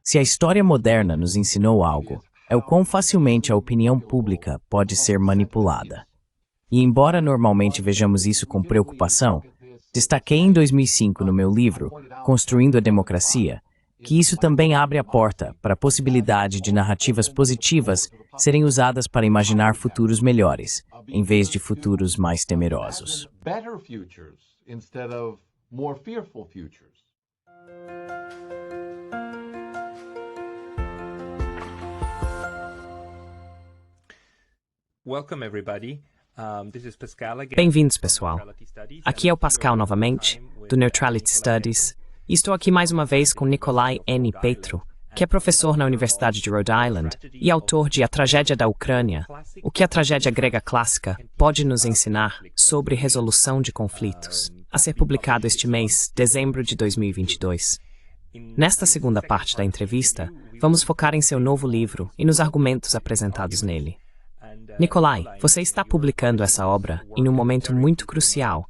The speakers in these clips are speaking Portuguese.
Se a história moderna nos ensinou algo, é o quão facilmente a opinião pública pode ser manipulada. E embora normalmente vejamos isso com preocupação, destaquei em 2005 no meu livro, Construindo a Democracia, que isso também abre a porta para a possibilidade de narrativas positivas serem usadas para imaginar futuros melhores, em vez de futuros mais temerosos. Bem-vindos, pessoal. Aqui é o Pascal novamente, do Neutrality Studies, e estou aqui mais uma vez com Nikolai N. Petro, que é professor na Universidade de Rhode Island e autor de A Tragédia da Ucrânia, o que a tragédia grega clássica pode nos ensinar sobre resolução de conflitos, a ser publicado este mês, dezembro de 2022. Nesta segunda parte da entrevista, vamos focar em seu novo livro e nos argumentos apresentados nele. Nikolai, você está publicando essa obra em um momento muito crucial,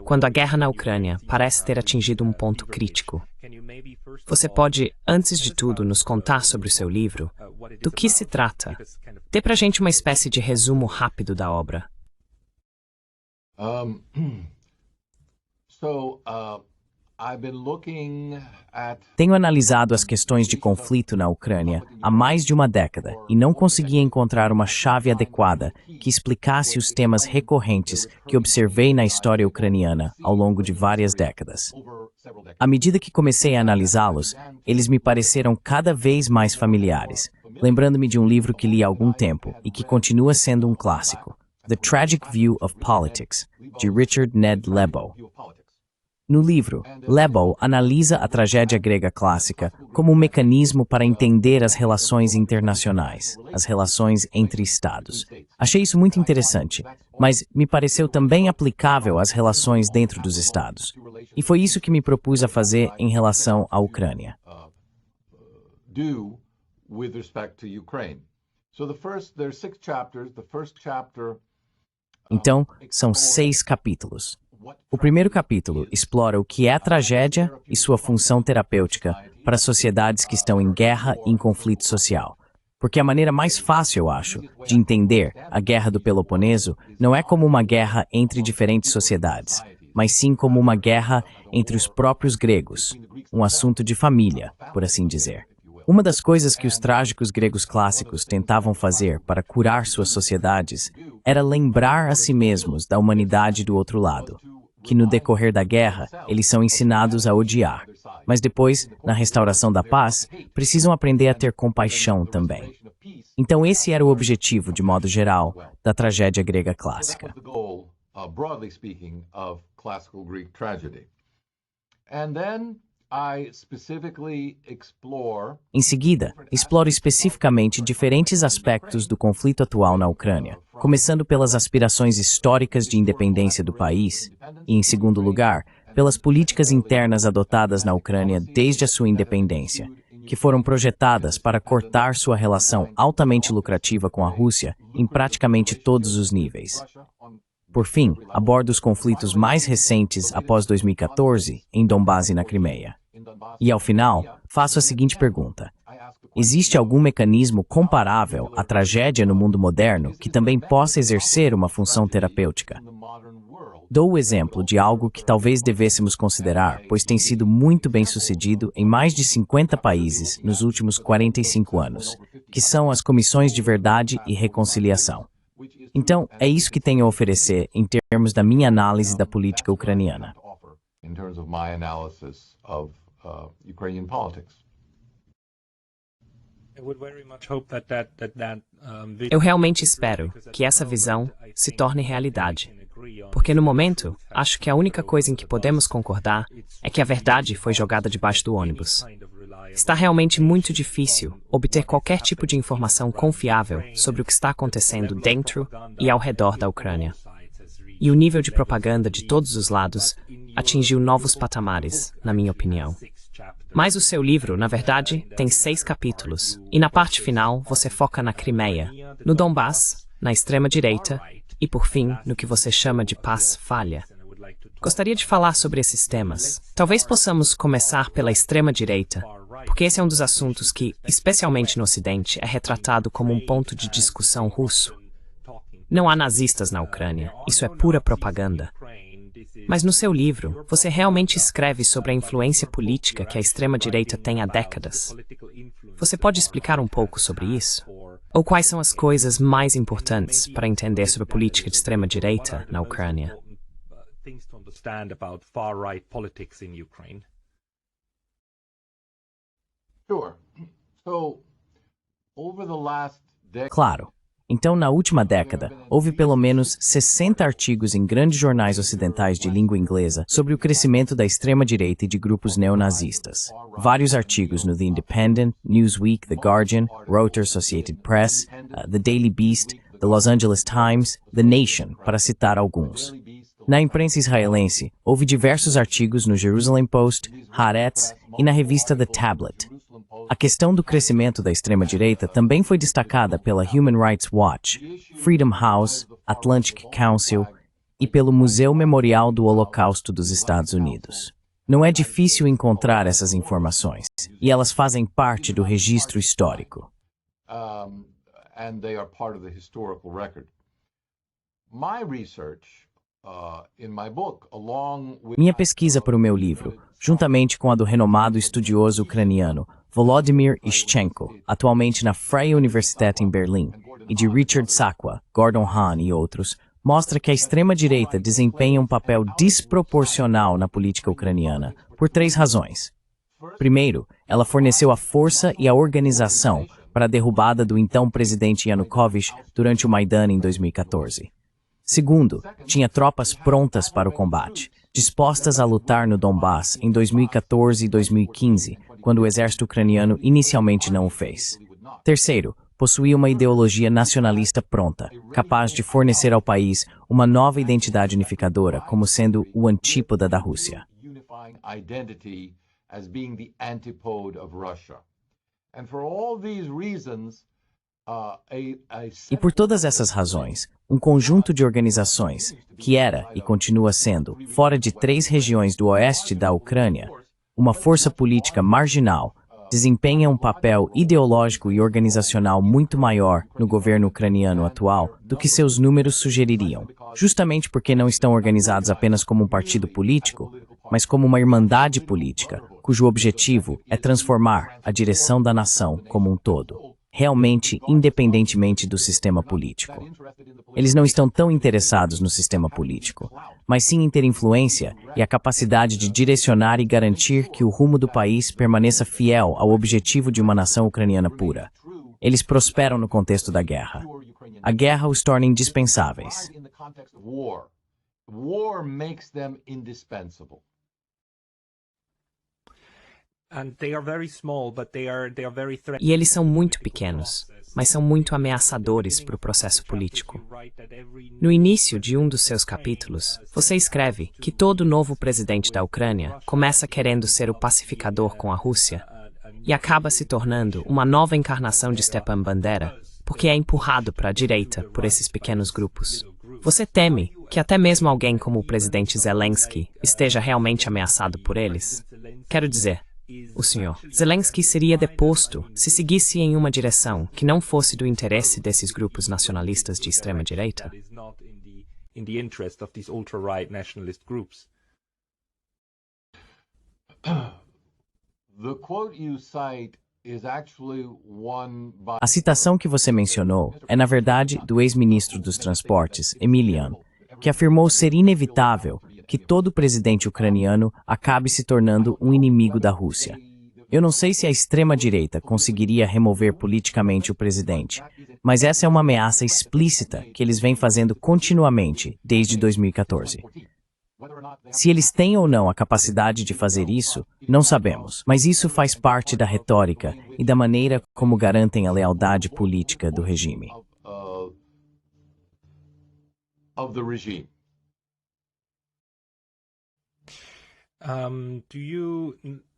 quando a guerra na Ucrânia parece ter atingido um ponto crítico. Você pode, antes de tudo, nos contar sobre o seu livro? Do que se trata? Dê pra gente uma espécie de resumo rápido da obra. Tenho analisado as questões de conflito na Ucrânia há mais de uma década e não conseguia encontrar uma chave adequada que explicasse os temas recorrentes que observei na história ucraniana ao longo de várias décadas. À medida que comecei a analisá-los, eles me pareceram cada vez mais familiares, lembrando-me de um livro que li há algum tempo e que continua sendo um clássico, The Tragic View of Politics, de Richard Ned Lebow. No livro, Lebow analisa a tragédia grega clássica como um mecanismo para entender as relações internacionais, as relações entre estados. Achei isso muito interessante, mas me pareceu também aplicável às relações dentro dos estados. E foi isso que me propus a fazer em relação à Ucrânia. Então, são 6 capítulos. O primeiro capítulo explora o que é a tragédia e sua função terapêutica para sociedades que estão em guerra e em conflito social. Porque a maneira mais fácil, eu acho, de entender a Guerra do Peloponeso não é como uma guerra entre diferentes sociedades, mas sim como uma guerra entre os próprios gregos, um assunto de família, por assim dizer. Uma das coisas que os trágicos gregos clássicos tentavam fazer para curar suas sociedades era lembrar a si mesmos da humanidade do outro lado, que no decorrer da guerra eles são ensinados a odiar, mas depois, na restauração da paz, precisam aprender a ter compaixão também. Então esse era o objetivo, de modo geral, da tragédia grega clássica. Em seguida, exploro especificamente diferentes aspectos do conflito atual na Ucrânia, começando pelas aspirações históricas de independência do país e, em segundo lugar, pelas políticas internas adotadas na Ucrânia desde a sua independência, que foram projetadas para cortar sua relação altamente lucrativa com a Rússia em praticamente todos os níveis. Por fim, abordo os conflitos mais recentes após 2014 em Donbás e na Crimeia. E, ao final, faço a seguinte pergunta. Existe algum mecanismo comparável à tragédia no mundo moderno que também possa exercer uma função terapêutica? Dou o exemplo de algo que talvez devêssemos considerar, pois tem sido muito bem sucedido em mais de 50 países nos últimos 45 anos, que são as comissões de verdade e reconciliação. Então, é isso que tenho a oferecer em termos da minha análise da política ucraniana. Eu realmente espero que essa visão se torne realidade, porque no momento, acho que a única coisa em que podemos concordar é que a verdade foi jogada debaixo do ônibus. Está realmente muito difícil obter qualquer tipo de informação confiável sobre o que está acontecendo dentro e ao redor da Ucrânia. E o nível de propaganda de todos os lados atingiu novos patamares, na minha opinião. Mas o seu livro, na verdade, tem 6 capítulos, e na parte final você foca na Crimeia, no Donbás, na extrema-direita e, por fim, no que você chama de paz falha. Gostaria de falar sobre esses temas. Talvez possamos começar pela extrema-direita, porque esse é um dos assuntos que, especialmente no Ocidente, é retratado como um ponto de discussão russo. Não há nazistas na Ucrânia, isso é pura propaganda. Mas no seu livro, você realmente escreve sobre a influência política que a extrema-direita tem há décadas. Você pode explicar um pouco sobre isso? Ou quais são as coisas mais importantes para entender sobre a política de extrema-direita na Ucrânia? Claro. Então, na última década, houve pelo menos 60 artigos em grandes jornais ocidentais de língua inglesa sobre o crescimento da extrema-direita e de grupos neonazistas. Vários artigos no The Independent, Newsweek, The Guardian, Reuters Associated Press, The Daily Beast, The Los Angeles Times, The Nation, para citar alguns. Na imprensa israelense, houve diversos artigos no Jerusalem Post, Haaretz e na revista The Tablet. A questão do crescimento da extrema-direita também foi destacada pela Human Rights Watch, Freedom House, Atlantic Council e pelo Museu Memorial do Holocausto dos Estados Unidos. Não é difícil encontrar essas informações, e elas fazem parte do registro histórico. Minha pesquisa para o meu livro, juntamente com a do renomado estudioso ucraniano Volodymyr Ishchenko, atualmente na Freie Universität em Berlim, e de Richard Sakwa, Gordon Hahn e outros, mostra que a extrema-direita desempenha um papel desproporcional na política ucraniana, por 3 razões. Primeiro, ela forneceu a força e a organização para a derrubada do então presidente Yanukovych durante o Maidan em 2014. Segundo, tinha tropas prontas para o combate, dispostas a lutar no Donbass em 2014 e 2015, quando o exército ucraniano inicialmente não o fez. Terceiro, possuía uma ideologia nacionalista pronta, capaz de fornecer ao país uma nova identidade unificadora, como sendo o antípoda da Rússia. E por todas essas razões, um conjunto de organizações, que era e continua sendo, fora de 3 regiões do oeste da Ucrânia, uma força política marginal, desempenha um papel ideológico e organizacional muito maior no governo ucraniano atual do que seus números sugeririam, justamente porque não estão organizados apenas como um partido político, mas como uma irmandade política, cujo objetivo é transformar a direção da nação como um todo, realmente independentemente do sistema político. Eles não estão tão interessados no sistema político, mas sim em ter influência e a capacidade de direcionar e garantir que o rumo do país permaneça fiel ao objetivo de uma nação ucraniana pura. Eles prosperam no contexto da guerra. A guerra os torna indispensáveis. E eles são muito pequenos, mas são muito ameaçadores para o processo político. No início de um dos seus capítulos, você escreve que todo novo presidente da Ucrânia começa querendo ser o pacificador com a Rússia e acaba se tornando uma nova encarnação de Stepan Bandera, porque é empurrado para a direita por esses pequenos grupos. Você teme que até mesmo alguém como o presidente Zelensky esteja realmente ameaçado por eles? Quero dizer, o senhor Zelensky seria deposto se seguisse em uma direção que não fosse do interesse desses grupos nacionalistas de extrema-direita? A citação que você mencionou é, na verdade, do ex-ministro dos Transportes, Emilian, que afirmou ser inevitável que todo presidente ucraniano acabe se tornando um inimigo da Rússia. Eu não sei se a extrema-direita conseguiria remover politicamente o presidente, mas essa é uma ameaça explícita que eles vêm fazendo continuamente desde 2014. Se eles têm ou não a capacidade de fazer isso, não sabemos, mas isso faz parte da retórica e da maneira como garantem a lealdade política do regime.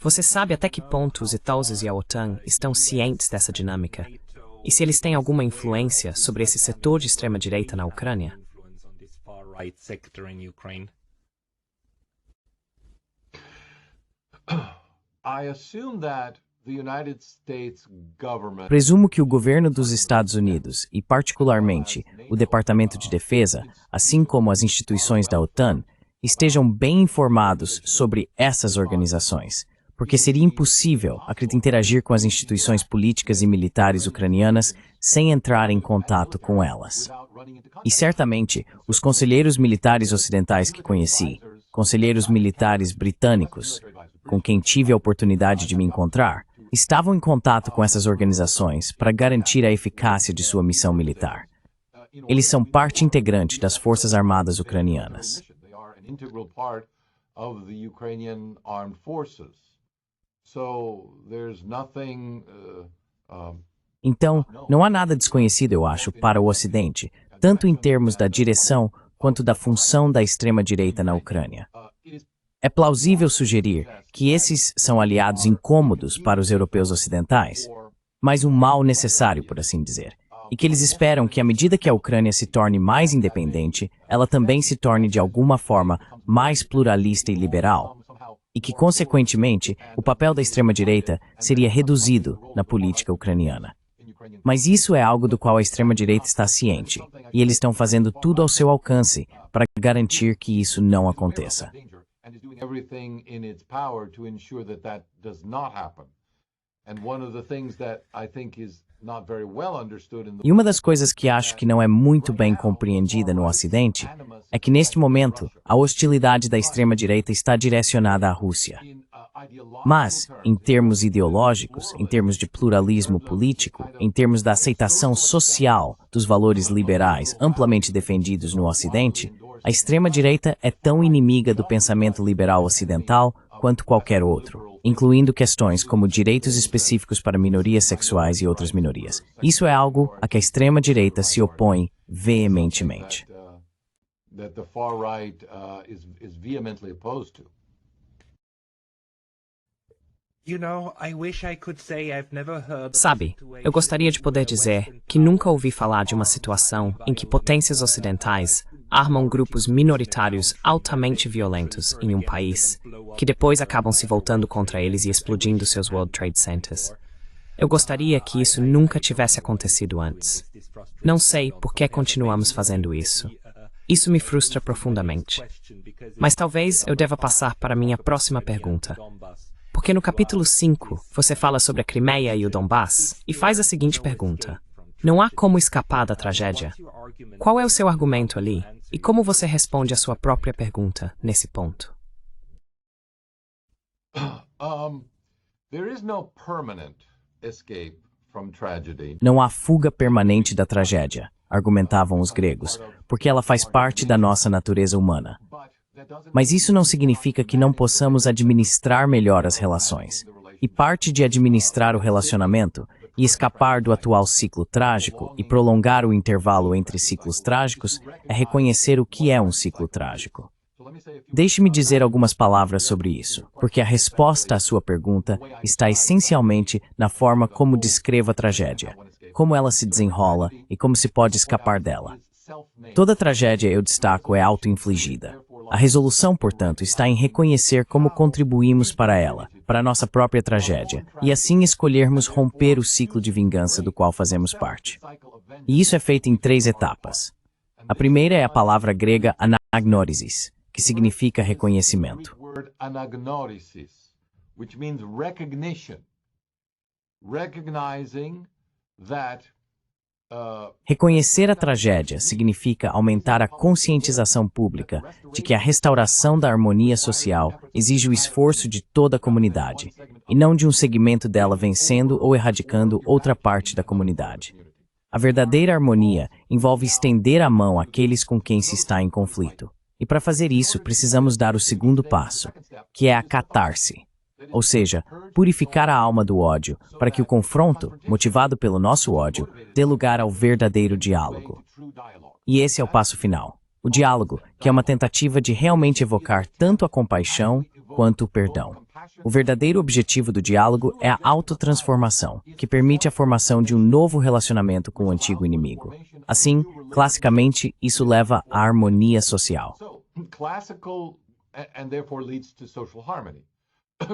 Você sabe até que ponto os Estados e a OTAN estão cientes dessa dinâmica? E se eles têm alguma influência sobre esse setor de extrema-direita na Ucrânia? I assume that the United States government Presumo que o governo dos Estados Unidos, e particularmente o Departamento de Defesa, assim como as instituições da OTAN, estejam bem informados sobre essas organizações, porque seria impossível interagir com as instituições políticas e militares ucranianas sem entrar em contato com elas. E certamente, os conselheiros militares ocidentais que conheci, conselheiros militares britânicos, com quem tive a oportunidade de me encontrar, estavam em contato com essas organizações para garantir a eficácia de sua missão militar. Eles são parte integrante das Forças Armadas ucranianas. They are an integral part of the Ukrainian armed forces. So there's nothing Então, não há nada desconhecido, eu acho, para o Ocidente, tanto em termos da direção quanto da função da extrema-direita na Ucrânia. É plausível sugerir que esses são aliados incômodos para os europeus ocidentais, mas um mal necessário, por assim dizer, e que eles esperam que, à medida que a Ucrânia se torne mais independente, ela também se torne, de alguma forma, mais pluralista e liberal, e que, consequentemente, o papel da extrema-direita seria reduzido na política ucraniana. Mas isso é algo do qual a extrema-direita está ciente, e eles estão fazendo tudo ao seu alcance para garantir que isso não aconteça. and is doing everything in its power to ensure that that does not happen. And one of the things that I think is not very well understood in the E uma das coisas que acho que não é muito bem compreendida no Ocidente é que, neste momento, a hostilidade da extrema-direita está direcionada à Rússia. Mas, em termos ideológicos, em termos de pluralismo político, em termos da aceitação social dos valores liberais amplamente defendidos no Ocidente, a extrema-direita é tão inimiga do pensamento liberal ocidental quanto qualquer outro, incluindo questões como direitos específicos para minorias sexuais e outras minorias. Isso é algo a que a extrema-direita se opõe veementemente. that the far right is vehemently opposed to. Sabe, eu gostaria de poder dizer que nunca ouvi falar de uma situação em que potências ocidentais armam grupos minoritários altamente violentos em um país, que depois acabam se voltando contra eles e explodindo seus World Trade Centers. Eu gostaria que isso nunca tivesse acontecido antes. Não sei por que continuamos fazendo isso. Isso me frustra profundamente. Mas talvez eu deva passar para a minha próxima pergunta. Porque no capítulo 5, você fala sobre a Crimeia e o Donbass e faz a seguinte pergunta. Não há como escapar da tragédia. Qual é o seu argumento ali? E como você responde à sua própria pergunta nesse ponto? There is no permanent escape from tragedy. Não há fuga permanente da tragédia, argumentavam os gregos, porque ela faz parte da nossa natureza humana. Mas isso não significa que não possamos administrar melhor as relações. E parte de administrar o relacionamento e escapar do atual ciclo trágico e prolongar o intervalo entre ciclos trágicos é reconhecer o que é um ciclo trágico. Deixe-me dizer algumas palavras sobre isso, porque a resposta à sua pergunta está essencialmente na forma como descrevo a tragédia, como ela se desenrola e como se pode escapar dela. Toda tragédia, eu destaco, é auto-infligida. A resolução, portanto, está em reconhecer como contribuímos para ela, para a nossa própria tragédia, e assim escolhermos romper o ciclo de vingança do qual fazemos parte. E isso é feito em 3 etapas. A primeira é a palavra grega anagnórisis, que significa reconhecimento. Anagnorisis, which means recognition. Recognizing that Reconhecer a tragédia significa aumentar a conscientização pública de que a restauração da harmonia social exige o esforço de toda a comunidade, e não de um segmento dela vencendo ou erradicando outra parte da comunidade. A verdadeira harmonia envolve estender a mão àqueles com quem se está em conflito. E para fazer isso, precisamos dar o segundo passo, que é a catarse. Ou seja, purificar a alma do ódio, para que o confronto, motivado pelo nosso ódio, dê lugar ao verdadeiro diálogo. E esse é o passo final. O diálogo, que é uma tentativa de realmente evocar tanto a compaixão quanto o perdão. O verdadeiro objetivo do diálogo é a autotransformação, que permite a formação de um novo relacionamento com o antigo inimigo. Assim, classicamente, isso leva à harmonia social. classical and therefore leads to social harmony.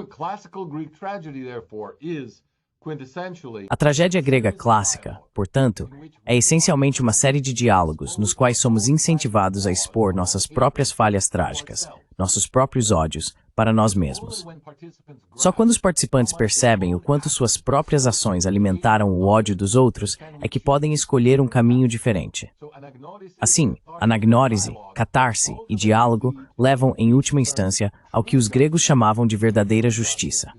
Classical Greek tragedy, therefore, is quintessentially A tragédia grega clássica, portanto, é essencialmente uma série de diálogos nos quais somos incentivados a expor nossas próprias falhas trágicas, nossos próprios ódios, para nós mesmos. Só quando os participantes percebem o quanto suas próprias ações alimentaram o ódio dos outros é que podem escolher um caminho diferente. Assim, anagnórise, catarse e diálogo levam, em última instância, ao que os gregos chamavam de verdadeira justiça.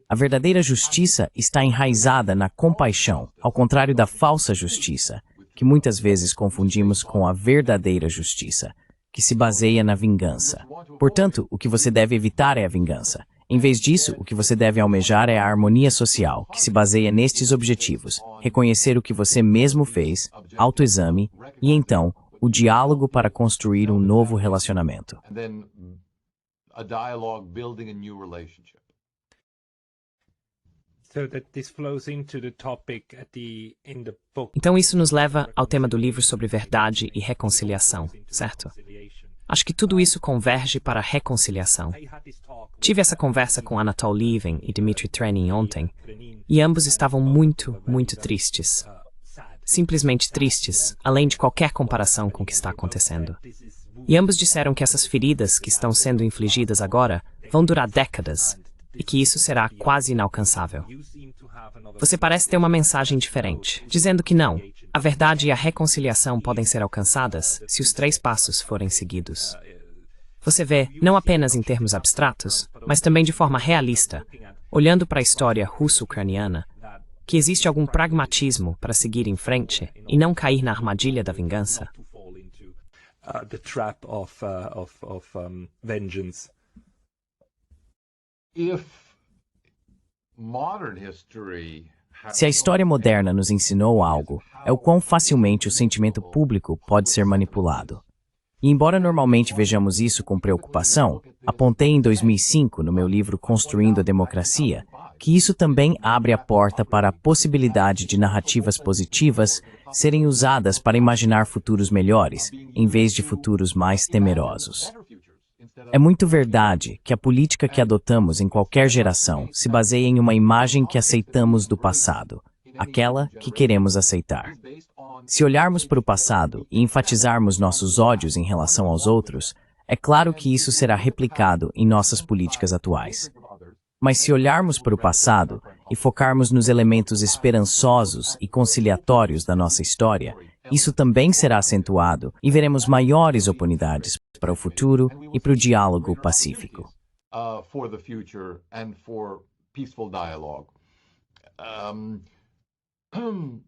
A verdadeira justiça está enraizada na compaixão, ao contrário da falsa justiça, que muitas vezes confundimos com a verdadeira justiça, que se baseia na vingança. Portanto, o que você deve evitar é a vingança. Em vez disso, o que você deve almejar é a harmonia social, que se baseia nestes objetivos: reconhecer o que você mesmo fez, autoexame e, então, o diálogo para construir um novo relacionamento. and then a dialogue building a new relationship. So that this flows into the topic in the book. Então isso nos leva ao tema do livro sobre verdade e reconciliação, certo? Acho que tudo isso converge para a reconciliação. Tive essa conversa com Anatol Lieven e Dmitry Trenin ontem, e ambos estavam muito, muito tristes. Simplesmente tristes, além de qualquer comparação com o que está acontecendo. E ambos disseram que essas feridas que estão sendo infligidas agora vão durar décadas, e que isso será quase inalcançável. Você parece ter uma mensagem diferente, dizendo que não, a verdade e a reconciliação podem ser alcançadas se os 3 passos forem seguidos. Você vê, não apenas em termos abstratos, mas também de forma realista, olhando para a história russo-ucraniana, que existe algum pragmatismo para seguir em frente e não cair na armadilha da vingança. The trap of vengeance. If modern history Se a história moderna nos ensinou algo, é o quão facilmente o sentimento público pode ser manipulado. E embora normalmente vejamos isso com preocupação, apontei em 2005, no meu livro Construindo a Democracia, que isso também abre a porta para a possibilidade de narrativas positivas serem usadas para imaginar futuros melhores, em vez de futuros mais temerosos. É muito verdade que a política que adotamos em qualquer geração se baseia em uma imagem que aceitamos do passado, aquela que queremos aceitar. Se olharmos para o passado e enfatizarmos nossos ódios em relação aos outros, é claro que isso será replicado em nossas políticas atuais. Mas se olharmos para o passado e focarmos nos elementos esperançosos e conciliatórios da nossa história, isso também será acentuado e veremos maiores oportunidades para o futuro e para o diálogo pacífico. For the future and for peaceful dialogue.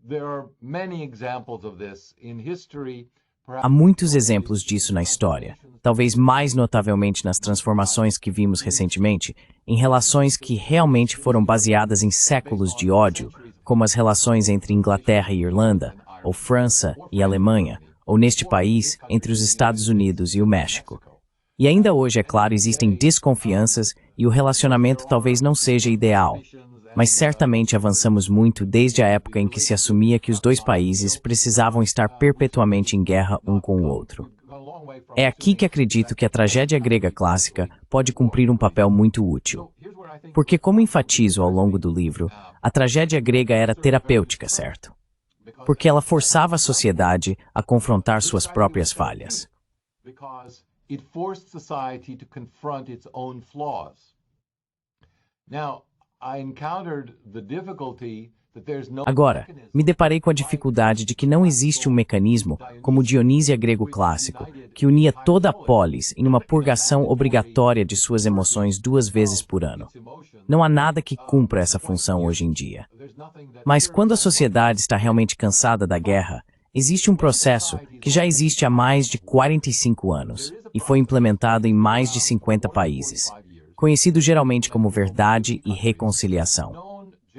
There are many examples of this in history. Há muitos exemplos disso na história, talvez mais notavelmente nas transformações que vimos recentemente, em relações que realmente foram baseadas em séculos de ódio, como as relações entre Inglaterra e Irlanda, ou França e Alemanha, ou neste país, entre os Estados Unidos e o México. E ainda hoje, é claro, existem desconfianças e o relacionamento talvez não seja ideal, mas certamente avançamos muito desde a época em que se assumia que os 2 países precisavam estar perpetuamente em guerra um com o outro. É aqui que acredito que a tragédia grega clássica pode cumprir um papel muito útil. Porque, como enfatizo ao longo do livro, a tragédia grega era terapêutica, certo? Porque ela forçava a sociedade a confrontar suas próprias falhas. Because it forced society to confront its own flaws. Now, I encountered the difficulty that there's no Agora, me deparei com a dificuldade de que não existe um mecanismo, como o Dionísia grego clássico, que unia toda a polis em uma purgação obrigatória de suas emoções 2 vezes por ano. Não há nada que cumpra essa função hoje em dia. Mas quando a sociedade está realmente cansada da guerra, existe um processo que já existe há mais de 45 anos e foi implementado em mais de 50 países, conhecido geralmente como verdade e reconciliação.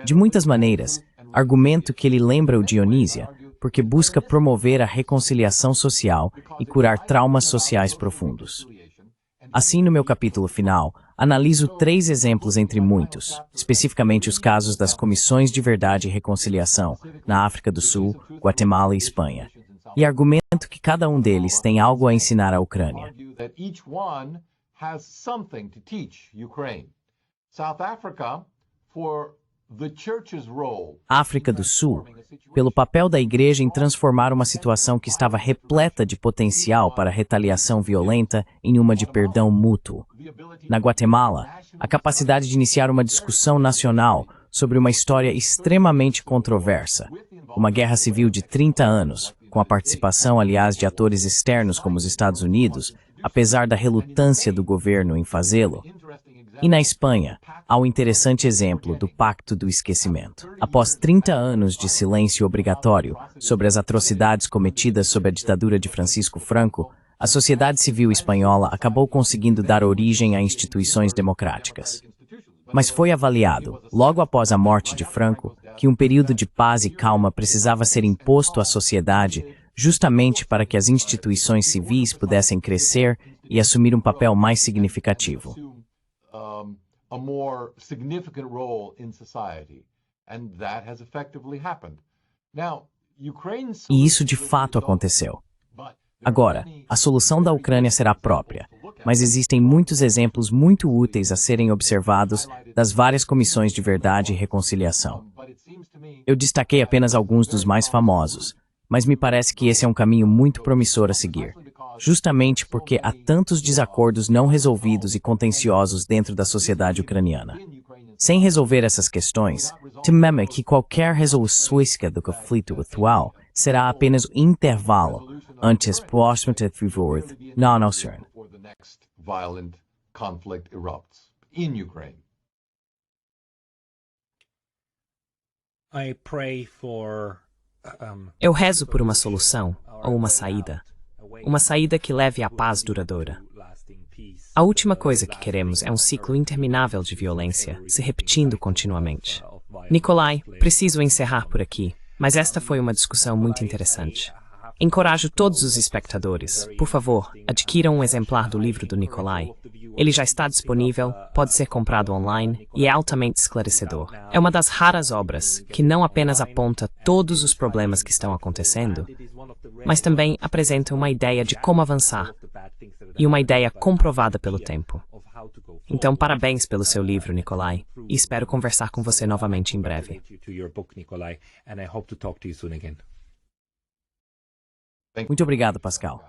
De muitas maneiras, argumento que ele lembra o Dionísia, porque busca promover a reconciliação social e curar traumas sociais profundos. Assim, no meu capítulo final, analiso 3 exemplos entre muitos, especificamente os casos das comissões de verdade e reconciliação na África do Sul, Guatemala e Espanha, e argumento que cada um deles tem algo a ensinar à Ucrânia. South Africa, for the church's role. África do Sul, pelo papel da Igreja em transformar uma situação que estava repleta de potencial para retaliação violenta em uma de perdão mútuo. Na Guatemala, a capacidade de iniciar uma discussão nacional sobre uma história extremamente controversa, uma guerra civil de 30 anos, com a participação, aliás, de atores externos como os Estados Unidos, apesar da relutância do governo em fazê-lo. E na Espanha, há o interessante exemplo do Pacto do Esquecimento. Após 30 anos de silêncio obrigatório sobre as atrocidades cometidas sob a ditadura de Francisco Franco, a sociedade civil espanhola acabou conseguindo dar origem a instituições democráticas. Mas foi avaliado, logo após a morte de Franco, que um período de paz e calma precisava ser imposto à sociedade justamente para que as instituições civis pudessem crescer e assumir um papel mais significativo. A more significant role in society, and that has effectively happened. Now, Ukraine's E isso de fato aconteceu. Agora, a solução da Ucrânia será própria, mas existem muitos exemplos muito úteis a serem observados das várias comissões de verdade e reconciliação. Eu destaquei apenas alguns dos mais famosos, mas me parece que esse é um caminho muito promissor a seguir, justamente porque há tantos desacordos não resolvidos e contenciosos dentro da sociedade ucraniana. Sem resolver essas questões, tememos que qualquer resolução do conflito atual será apenas um intervalo antes próximo de não ocorrer. violent conflict erupts in Ukraine. I pray for Eu rezo por uma solução, ou uma saída que leve à paz duradoura. A última coisa que queremos é um ciclo interminável de violência, se repetindo continuamente. Nikolai, preciso encerrar por aqui, mas esta foi uma discussão muito interessante. Encorajo todos os espectadores, por favor, adquiram um exemplar do livro do Nikolai. Ele já está disponível, pode ser comprado online e é altamente esclarecedor. É uma das raras obras que não apenas aponta todos os problemas que estão acontecendo, mas também apresenta uma ideia de como avançar e uma ideia comprovada pelo tempo. Então, parabéns pelo seu livro, Nikolai, e espero conversar com você novamente em breve. Muito obrigado, Pascal.